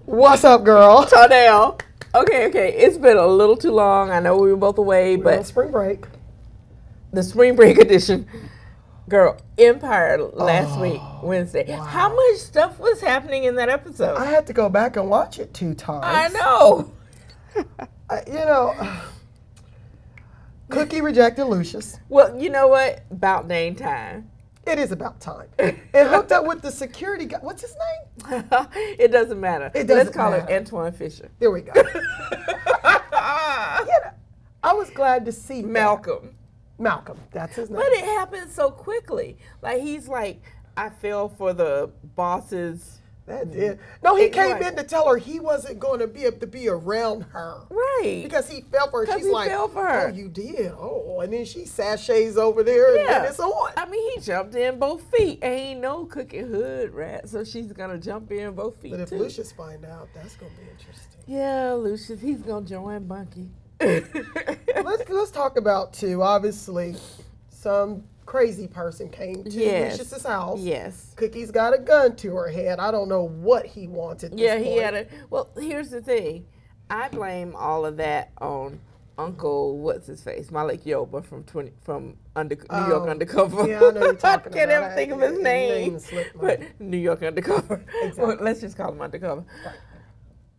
What's up, girl? Tonell. Okay. It's been a little too long. I know we were both away, We're on but spring break. the spring break edition. Girl, Empire last week, Wednesday. Wow. How much stuff was happening in that episode? I had to go back and watch it 2 times. I know. Cookie rejected Lucius. Well, you know what? About dang time. It is about time. And hooked up with the security guy. What's his name? It doesn't matter. It doesn't Let's call matter. him Antoine Fisher. There we go. I was glad to see Malcolm. Malcolm, that's his name. But it happened so quickly. Like, he's like, I fell for the boss's. That did. No, he came Right. in to tell her he wasn't going to be able to be around her. Right. Because he fell for her. 'Cause She's he like, fell for her. oh, you did? Oh, and then she sachets over there and then it's on. I mean, he jumped in both feet. Ain't no Cookie hood rat, so she's gonna jump in both feet But if too. Lucius find out, that's going to be interesting. Yeah, Lucius, he's gonna join Bunky. Let's talk about obviously, some crazy person came to Yes. Lucius's house. Yes. Cookie's got a gun to her head. I don't know what he wanted. Yeah, he had a. Well, here's the thing. I blame all of that on Uncle what's his face, Malik Yoba from New York Undercover. Yeah, I know you're talking I can't about. ever think of his name. Slipped my But mind. New York Undercover. Exactly. Well, let's just call him Undercover. Right.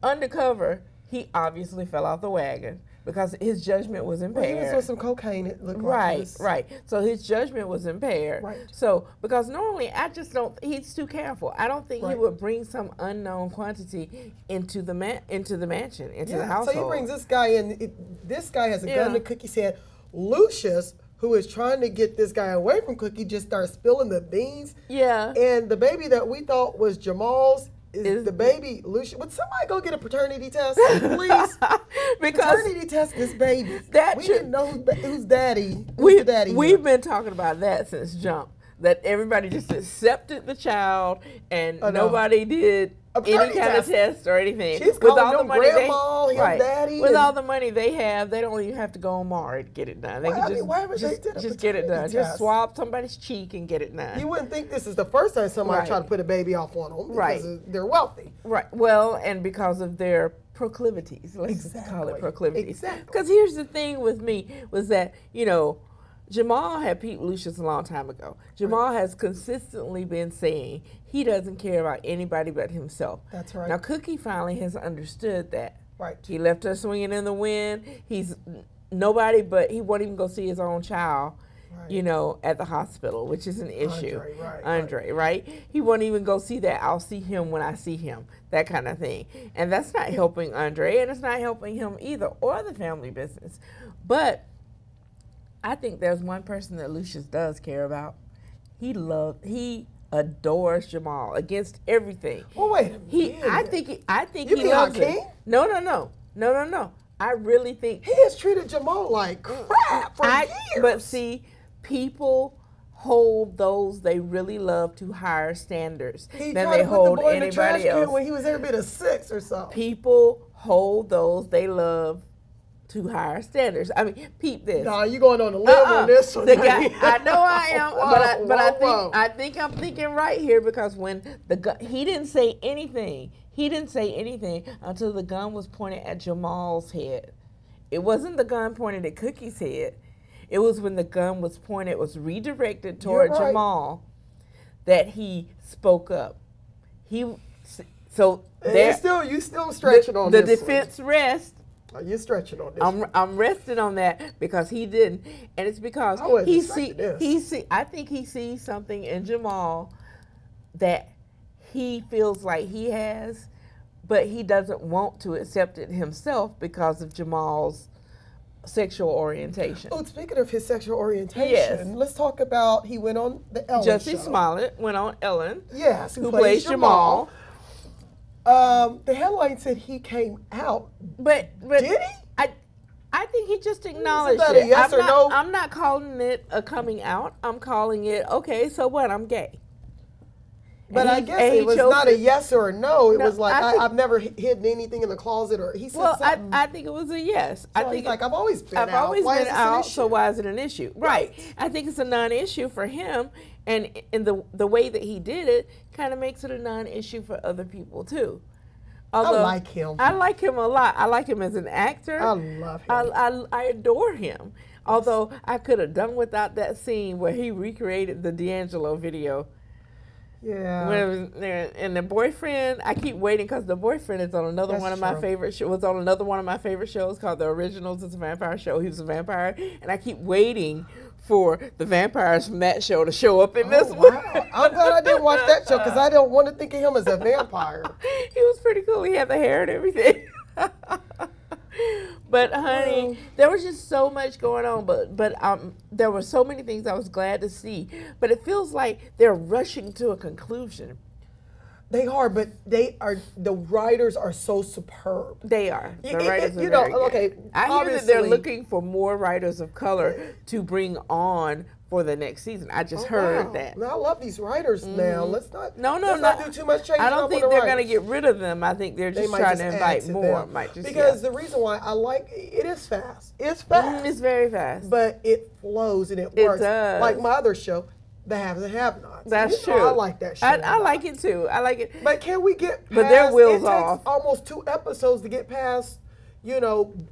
Undercover, he obviously fell off the wagon because his judgment was Well, he was impaired. with some cocaine. It looked like he was- Right. So his judgment was impaired. Right. So because normally I just don't. He's too careful. I don't think he Right. would bring some unknown quantity into the mansion, into the household. So he brings this guy in. This guy has a gun Yeah. to Cookie's head. Lucius, who is trying to get this guy away from Cookie, just starts spilling the beans. Yeah. And the baby that we thought was Jamal's is Is- the baby Lucius. Would somebody go get a paternity test, please? Because Paternity test this baby. That we should- didn't know who's daddy. Who's the daddy? we've been talking about that since jump. That everybody just accepted the child and I know. nobody did A any paternity kind test. of test or anything. She's calling them grandma, him daddy, With and- all the money they have, they don't even have to go on Maury to get it done. They Well, can I mean, just, why would they do the just get it done. paternity Just test? swab somebody's cheek and get it done. You wouldn't think this is the first time somebody Right. tried to put a baby off on them because Right. they're wealthy. Right. Well, and because of their proclivities. Let's just call it Exactly. proclivities. Exactly. Because here's the thing with me was that, Jamal had peeped Lucius a long time ago. Jamal has consistently been saying he doesn't care about anybody but himself. That's right. Now, Cookie finally has understood that. Right. He left her swinging in the wind. He's nobody but he won't even go see his own child, Right. at the hospital, which is an issue. Andre, Right? He won't even go see that. I'll see him when I see him, that kind of thing. And that's not helping Andre, and it's not helping him either, or the family business. But I think there's one person that Lucius does care about. He adores Jamal against everything. Well, wait a minute. I think You he mean loves Hakeem? him. No. I really think He has treated Jamal like crap for years. But see, people hold those they really love to higher standards He than tried they to put the hold boy in the trash anybody can else. when he was every bit of 6 or something. People hold those they love to higher standards. I mean, peep this. Nah, you going on a limb on this one. The guy, I know I am, Whoa. I think I'm thinking right here because when he didn't say anything. He didn't say anything until the gun was pointed at Jamal's head. It wasn't the gun pointed at Cookie's head. It was when the gun was redirected toward You're right. Jamal that he spoke up. You still stretching on the this defense rests. one. You're stretching on this one. I'm resting on that because he didn't, and it's because I wasn't he expecting this. I think he sees something in Jamal that he feels like he has, but he doesn't want to accept it himself because of Jamal's sexual orientation. Oh, speaking of his sexual orientation, Yes. let's talk about he went on the Ellen Jussie show. Smollett went on Ellen, Yes, who plays Jamal. The headline said he came out. But Did he? I think he just acknowledged that a it. yes or no? I'm not calling it a coming out. I'm calling it, okay, so what? I'm gay. But And I he- guess and he it was chose not to- a yes or a no. It No, was like, I think- I've never hidden anything in the closet, or he said Well, something. I think it was a yes. So I he's think like, I've always been I've out. always Why is been this an out, issue? so why is it an issue? Right. I think it's a non-issue for him, and in the way that he did it kind of makes it a non-issue for other people too. Although, I like him. I like him a lot. I like him as an actor. I love him. I adore him. Although I could have done without that scene where he recreated the D'Angelo video. Yeah. When it was there, and the boyfriend, I keep waiting because the boyfriend is on another That's one of my true. favorite shows. Was on another one of my favorite shows called The Originals. It's a vampire show. He was a vampire, and I keep waiting for the vampires from that show to show up in this one. Wow. I'm glad I didn't watch that show because I don't want to think of him as a vampire. He was pretty cool. He had the hair and everything. But honey, there was just so much going on. But there were so many things I was glad to see. But it feels like they're rushing to a conclusion. They are, but the writers are so superb. They are. The You- writers you are know, very good. okay, I hear that they're obviously- looking for more writers of color to bring on for the next season. I just heard Wow. that. Now, I love these writers now. Let's not. No, let's not no. do too much change. I don't up think on the they're going to writers. get rid of them. I think they're They just might trying just to add invite to more. them. Might just, because the reason why I like it is fast. It's fast. it's very fast. But it flows and it It works. does. Like my other show, The Haves and Have-Nots. That's You know, true. I like that show. I like it too. I like it. But can we get past, But their wheels it takes off. almost 2 episodes to get past,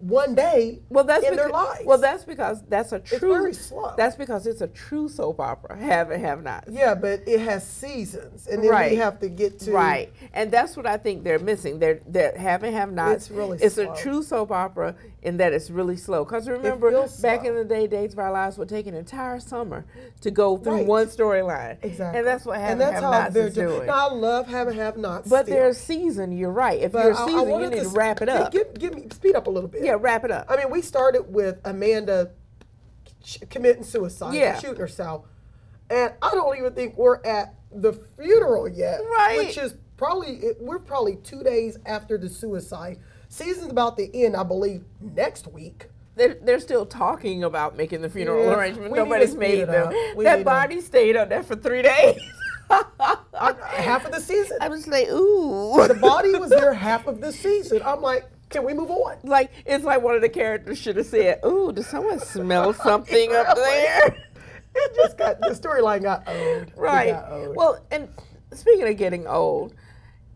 one day Well, that's in because, their lives. well, that's because that's a true. very slow. That's because it's a true soap opera. Have and have not. Yeah, but it has seasons, and then Right. we have to get to Right, and that's what I think they're missing. They're have and have not. It's really It's slow. a true soap opera in that it's really slow. Because remember, feels back slow. in the day, Days of Our Lives would take an entire summer to go through Right. one storyline. Exactly. And that's what have And and that's have how nots they're is doing. Now, I love Have and Have Nots. But still. their season, you're right. If But you're I season, you wanted need to wrap it up. Give me speed up a little bit. Yeah, wrap it up. I mean, we started with Amanda committing suicide, Yeah. shooting herself, and I don't even think we're at the funeral yet. Right. Which is we're probably 2 days after the suicide. Season's about to end, I believe, next week. They're still talking about making the funeral Yeah, arrangement. we need to Nobody's speed made it them. up. We That need to- body stayed up there for 3 days. Half of the season. I was like, ooh. The body was there half of the season. I'm like, can we move on? Like, it's like one of the characters should have said, ooh, does someone smell something up there? It just got the storyline got old. It Right. got old. Well, and speaking of getting old,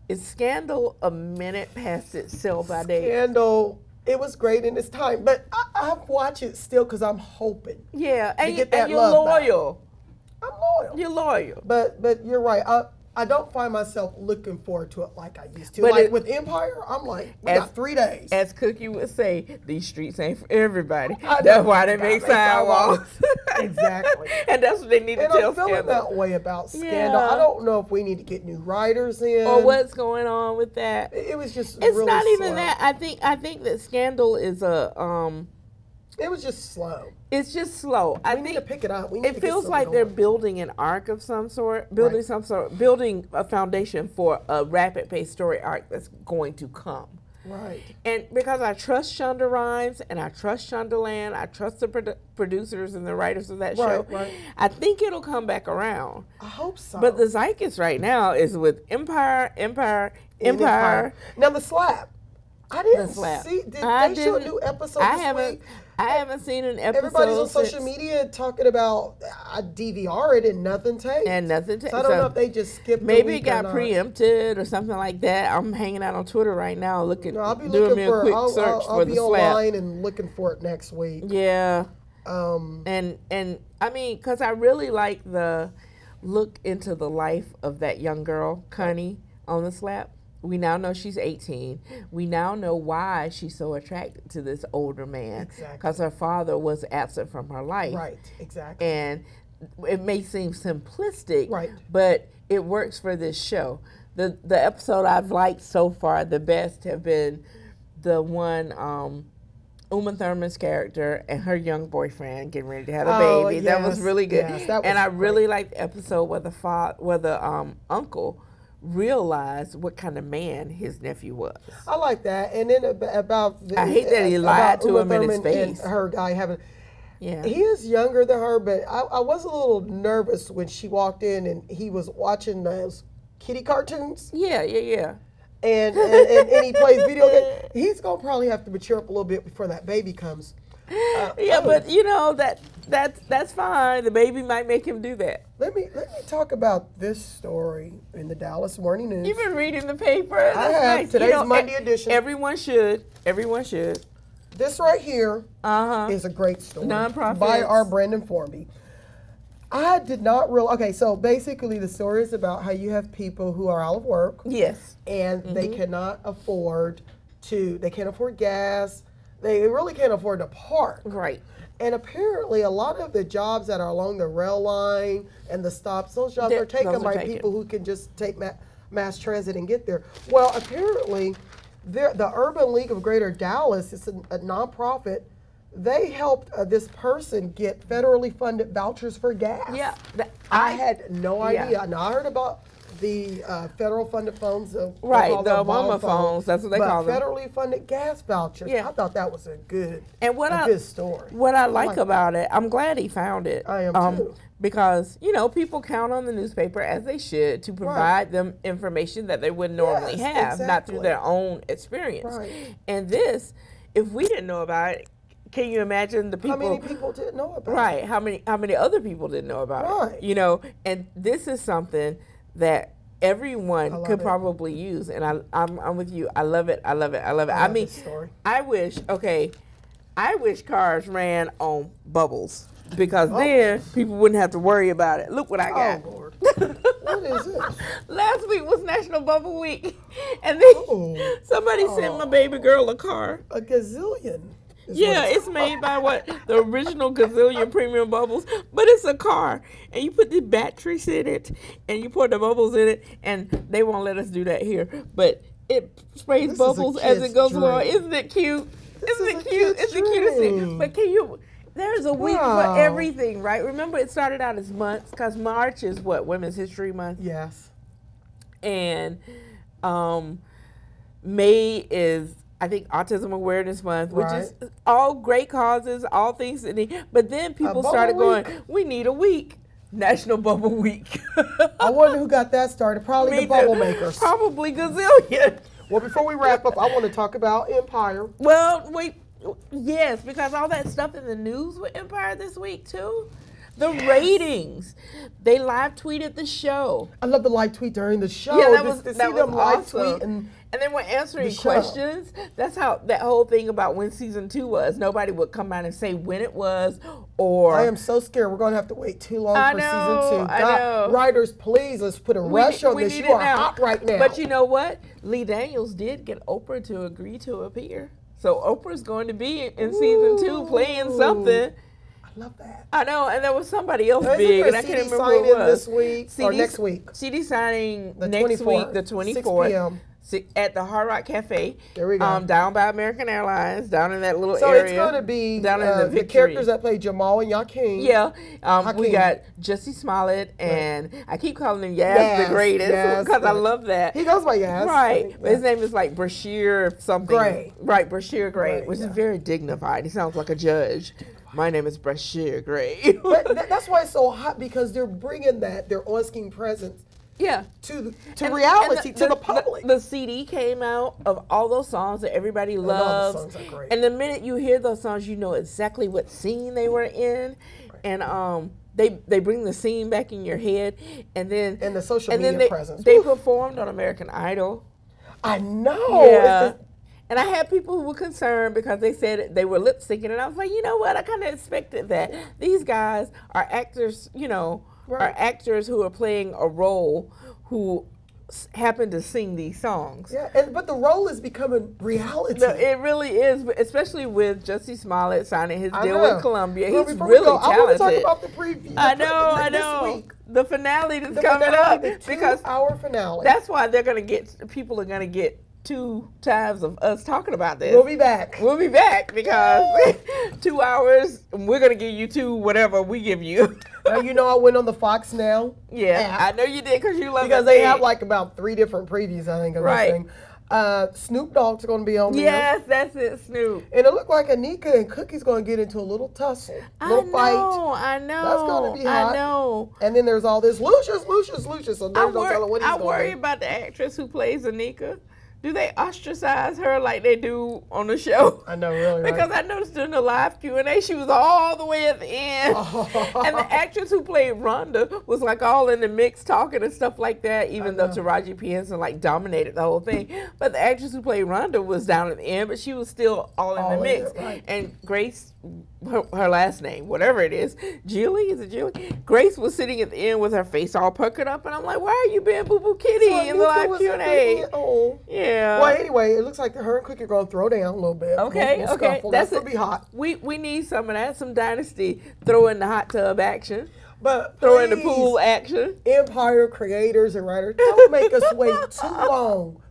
is Scandal a minute past its sell-by date? Scandal, it was great in its time, but I watch it still because I'm hoping. Yeah, and, get that you're love back. loyal. I'm loyal. You're loyal. But you're right. I don't find myself looking forward to it like I used to. But like it- with Empire, I'm like, we As- got 3 days. As Cookie would say, these streets ain't for everybody. I That's know. why they Gotta make make sidewalks. sidewalks. Exactly. And that's what they need to And tell I'm feeling Scandal. that way about Scandal. Yeah. I don't know if we need to get new writers in. Or what's going on with that? It was just It's really not even slow. that. I think that Scandal is It was just slow. it's just slow. I We need think to pick it up. We need to it get feels something like they're going. building an arc of some sort, Right. building a foundation for a rapid paced story arc that's going to come. Right. And because I trust Shonda Rhimes and I trust Shondaland, I trust the producers and the writers of that show. Right. I think it'll come back around. I hope so. But the zeitgeist right now is with Empire. And Now the slap. I didn't The Slap. see. Did I they show a didn't- new episode I this haven't. week? I haven't seen an episode. Everybody's on social since- media talking about I DVR it and nothing taped. and nothing. So I don't know if they just skipped. Maybe the it week got or not. preempted or something like that. I'm hanging out on Twitter right now looking, No, I'll be doing looking me a for. quick I'll search I'll for be the slap. online and looking for it next week. Yeah, Um, and I mean, because I really like the look into the life of that young girl, Connie, on the slap. We now know she's 18. We now know why she's so attracted to this older man. Exactly. Because her father was absent from her life. right. Exactly. And it may seem simplistic, Right. but it works for this show. The episode I've liked so far the best have been the one Uma Thurman's character and her young boyfriend getting ready to have a Oh, baby. That was yes, really good. yes, that and was I really liked the episode where the uncle realized what kind of man his nephew was. I like that. And then about the, I hate that he lied about to Uma him in his Thurman and face. her guy having. Yeah. He is younger than her, but I was a little nervous when she walked in and he was watching those kitty cartoons Yeah. and he plays video games. He's gonna probably have to mature up a little bit before that baby comes. Yeah, but you know that that's fine. The baby might make him do that. Let me talk about this story in the Dallas Morning News. You've been reading the paper. I That's have. nice. Today's Monday edition. Everyone should. Everyone should. This right here Uh-huh. is a great story. Nonprofits. By our Brandon Formby. I did not realize. Okay, so basically the story is about how you have people who are out of work. Yes. And they cannot afford they can't afford gas. They really can't afford to park. Right. And apparently a lot of the jobs that are along the rail line and the stops, those jobs are taken those are by taken. people who can just take mass transit and get there. Well, apparently the Urban League of Greater Dallas is a nonprofit. They helped this person get federally funded vouchers for gas. Yeah. I had no Yeah. idea. Now I heard about the federal funded phones. Right, they call the them Obama bomb phones, that's what they but call them. federally funded gas vouchers. Yeah. I thought that was a good, And good story. What I like about it, I'm glad he found it. I am too. Because, people count on the newspaper, as they should, to provide them information that they wouldn't normally Yes, have, not through exactly. their own experience. Right. And this, if we didn't know about it, can you imagine the people? How many people didn't know about it? Right. How many other people didn't know about Right. it? And this is something that everyone love could it. probably use. And I'm with you. I love it. I love it. I love it. I I love mean, this story. I wish cars ran on bubbles, because then people wouldn't have to worry about it. Look what I got. Oh, Lord. What is this? Last week was National Bubble Week, and then Oh. somebody sent my baby girl a car. A gazillion. is Yeah, what it's made by the original Gazillion Premium Bubbles, but it's a car, and you put the batteries in it, and you pour the bubbles in it, and they won't let us do that here, but it sprays This is a bubbles as kid's it goes along. dream. Isn't it cute? Isn't is it a cute? kid's It's the cutest thing. dream. But there's a week Wow. for everything, right? Remember, it started out as months, because March is what, Women's History Month? Yes. And May is, I think, Autism Awareness Month, which is all great causes, all things that need. But then people Bubble started going, Week. we need a week. National Bubble Week. I wonder who got that started. Probably Me the bubble too. makers. Probably Gazillion. Well, before we wrap up, I want to talk about Empire. Well, wait. Yes, because all that stuff in the news with Empire this week, too. The ratings. They live tweeted the show. I love the live tweet during the show. Yeah, that Just was to see that them was live awesome. tweet And then we're answering the show. questions. That's how that whole thing about when season 2 was. Nobody would come out and say when it was, or I am so scared we're going to have to wait too long I for know, season 2. I God, know. writers, please, let's put a rush on we this. need You it are now. hot right now. But you know what? Lee Daniels did get Oprah to agree to appear. So Oprah's going to be in season 2 playing Ooh. something. I love that. I know, and there was somebody else Now, isn't big, there and a I can't CD remember who it sign-in was. this week or next week? CD signing The next 24th, week, the 6 24th. p.m. At the Hard Rock Cafe. There we go. Down by American Airlines, down in that little So area. it's going to be down in the the Victory. characters that play Jamal and Yakin. Yeah, we Hakeem. got Jussie Smollett, and I keep calling him Yaz Yaz, the Greatest Yaz, because I but love that. He goes by Yaz. Right, but Yeah. his name is like Brashear something. Gray. Right, Brashear Gray, Gray, which yeah. is very dignified. He sounds like a judge. My name is Brashear Gray. But that's why it's so hot, because they're bringing their on-screen presence yeah. to And- reality, and to the public. The CD came out of all those songs that everybody all the loves. songs are great. And the minute you hear those songs, you know exactly what scene they were in. And they bring the scene back in your head. And then And the social and then media they, presence. They Woo. performed on American Idol. I know. Yeah. And I had people who were concerned because they said they were lip syncing, and I was like, you know what? I kind of expected that. These guys are actors, Right. are actors who are playing a role who happen to sing these songs. Yeah, but the role is becoming reality. No, it really is, especially with Jussie Smollett signing his I deal know. with Columbia. Well, He's before we really go, I want to talented. talk about the preview. I know. This week. The finale that's The coming finale, up the because 2-hour finale. that's why people are gonna get 2 times of us talking about this. We'll be back. We'll be back because 2 hours, and we're going to give you 2 whatever we give you. Now, you know I went on the Fox Now Yeah, app I know you did because you love because that they thing. have like about 3 different previews, I think, of Right. this thing. Snoop Dogg's going to be on there. Yes, that's it, Snoop. And it looked like Anika and Cookie's going to get into a little tussle, little fight. I know. That's gonna be hot. I know. And then there's all this Lucius. So I, don't tell her what he's I going worry to do. about the actress who plays Anika do they ostracize her like they do on the show? I know, really, right? Because I noticed during the live Q&A, she was all the way at the end. And the actress who played Rhonda was like all in the mix talking and stuff like that, even though Taraji P. Henson like dominated the whole thing. But the actress who played Rhonda was down at the end, but she was still all in the mix. Right. And Grace, her last name, whatever it is, Julie, is it Julie? Grace was sitting at the end with her face all puckered up, and I'm like, why are you being Boo Boo Kitty in the live Q&A? Yeah. Well, anyway, it looks like her and Cookie are going to throw down a little bit. Okay, okay. That's going to be hot. We need some of that, some Dynasty. Throw in the hot tub action. But throw in the pool action. Empire creators and writers, don't make us wait too long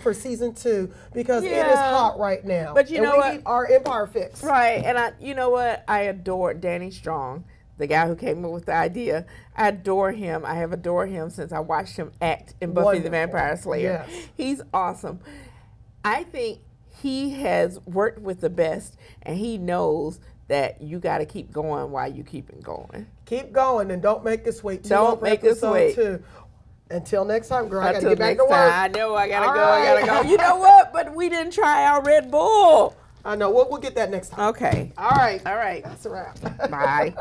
for season 2 because it is hot right now. But you know what? We need our Empire fix. Right, and you know what? I adore Danny Strong, the guy who came up with the idea. I adore him. I have adored him since I watched him act in Buffy the Vampire Slayer. Yes. He's awesome. I think he has worked with the best, and he knows that you got to keep going while you keep it going. Keep going, and don't make us wait too long for episode 2. Until next time, girl, I got to get back to work. I know, I got to go, I got to go. You know what? But we didn't try our Red Bull. I know. We'll get that next time. Okay. All right. All right. That's a wrap. Bye.